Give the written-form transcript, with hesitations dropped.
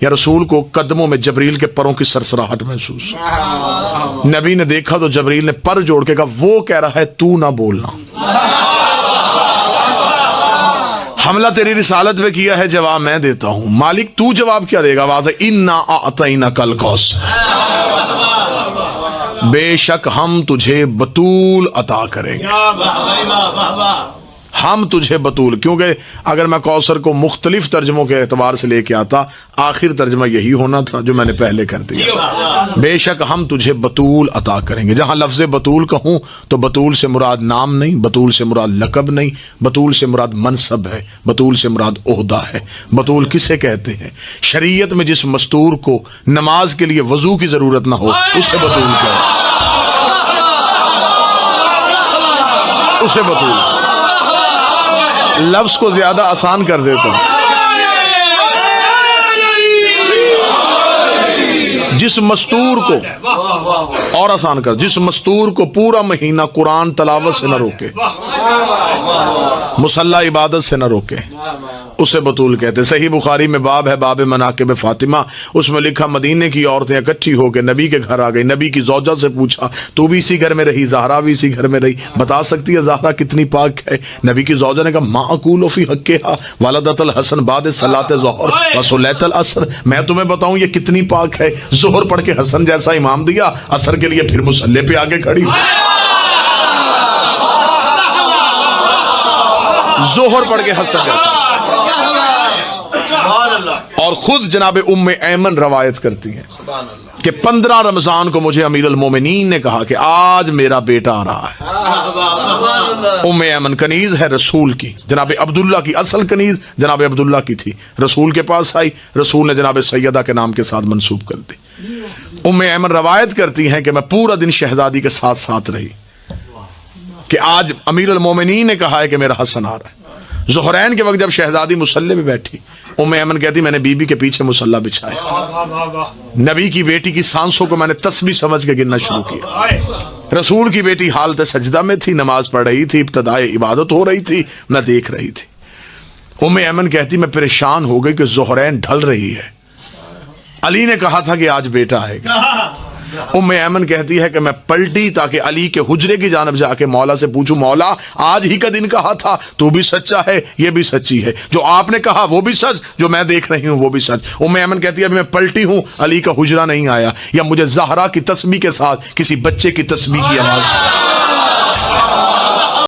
یا رسول کو قدموں میں جبریل کے پروں کی سرسراہٹ محسوس، نبی نے دیکھا تو جبریل نے پر جوڑ کے کہا وہ کہہ رہا ہے تو نہ بولنا، حملہ تیری رسالت پہ کیا ہے، جواب میں دیتا ہوں۔ مالک تو جواب کیا دے گا؟ واضح انا اعطیناک الکوثر، بے شک ہم تجھے بطول عطا کریں گے، ہم تجھے بطول، کیونکہ اگر میں کوثر کو مختلف ترجموں کے اعتبار سے لے کے آتا آخر ترجمہ یہی ہونا تھا جو میں نے پہلے کر دیا، بے شک ہم تجھے بطول عطا کریں گے۔ جہاں لفظ بطول کہوں تو بطول سے مراد نام نہیں، بطول سے مراد لقب نہیں، بطول سے مراد منصب ہے، بطول سے مراد عہدہ ہے۔ بطول کسے کہتے ہیں؟ شریعت میں جس مستور کو نماز کے لیے وضو کی ضرورت نہ ہو اسے بطول کہتے ہیں، اسے بطول۔ لفظ کو زیادہ آسان کر دیتا ہوں، جس مستور کو اور آسان کر، جس مستور کو پورا مہینہ قرآن تلاوت سے نہ روکے، مصلی عبادت سے نہ روکے، اسے بطول کہتے۔ صحیح بخاری میں باب ہے، باب مناقب فاطمہ، اس میں لکھا مدینے کی عورتیں اکٹھی ہو کے نبی کے گھر آ گئی، نبی کی زوجہ سے پوچھا تو بھی اسی گھر میں رہی، زہرا بھی اسی گھر میں رہی، بتا سکتی ہے زہرا کتنی پاک ہے؟ نبی کی زوجہ نے کہا ما اقول فی حقھا ولدت الحسن بعد صلاۃ الظہر وصلیت العصر، میں تمہیں بتاؤں یہ کتنی پاک ہے، ظہر پڑھ کے حسن جیسا امام دیا، عصر کے لیے پھر مصلی پہ آگے کھڑی، ظہر پڑھ کے حسن جیسا۔ اور خود جناب ام ایمن روایت کرتی ہیں کہ 15 رمضان کو مجھے امیر المومنین نے کہا کہ آج میرا بیٹا آ رہا ہے۔ ام ایمن کنیز ہے رسول کی، جناب عبداللہ کی اصل کنیز جناب عبداللہ کی تھی، رسول کے پاس آئی، رسول نے جناب سیدہ کے نام کے ساتھ منسوب کر دی۔ ام ایمن روایت کرتی ہیں کہ میں پورا دن شہزادی کے ساتھ ساتھ رہی کہ آج امیر المومنین نے کہا ہے کہ میرا حسن آ رہا ہے۔ ظہرین کے وقت جب شہزادی مصلی پہ بیٹھی، ام ایمن کہتی میں نے بی بی کے پیچھے مصلی بچھایا، نبی کی بیٹی کی سانسوں کو میں نے تسبیح سمجھ کے گننا شروع کیا، رسول کی بیٹی حالت سجدہ میں تھی، نماز پڑھ رہی تھی، ابتدائے عبادت ہو رہی تھی، میں دیکھ رہی تھی۔ ام ایمن کہتی میں پریشان ہو گئی کہ ظہرین ڈھل رہی ہے، علی نے کہا تھا کہ آج بیٹا آئے گا۔ ام ایمن کہتی ہے کہ میں پلٹی تاکہ علی کے حجرے کی جانب جا کے مولا سے پوچھوں مولا آج ہی کا دن کہا تھا، تو بھی سچا ہے، یہ بھی سچی ہے، جو آپ نے کہا وہ بھی سچ، جو میں دیکھ رہی ہوں وہ بھی سچ۔ ام ایمن کہتی ہے ابھی میں پلٹی ہوں، علی کا حجرہ نہیں آیا، یا مجھے زہرا کی تسبیح کے ساتھ کسی بچے کی تسبیح کی آواز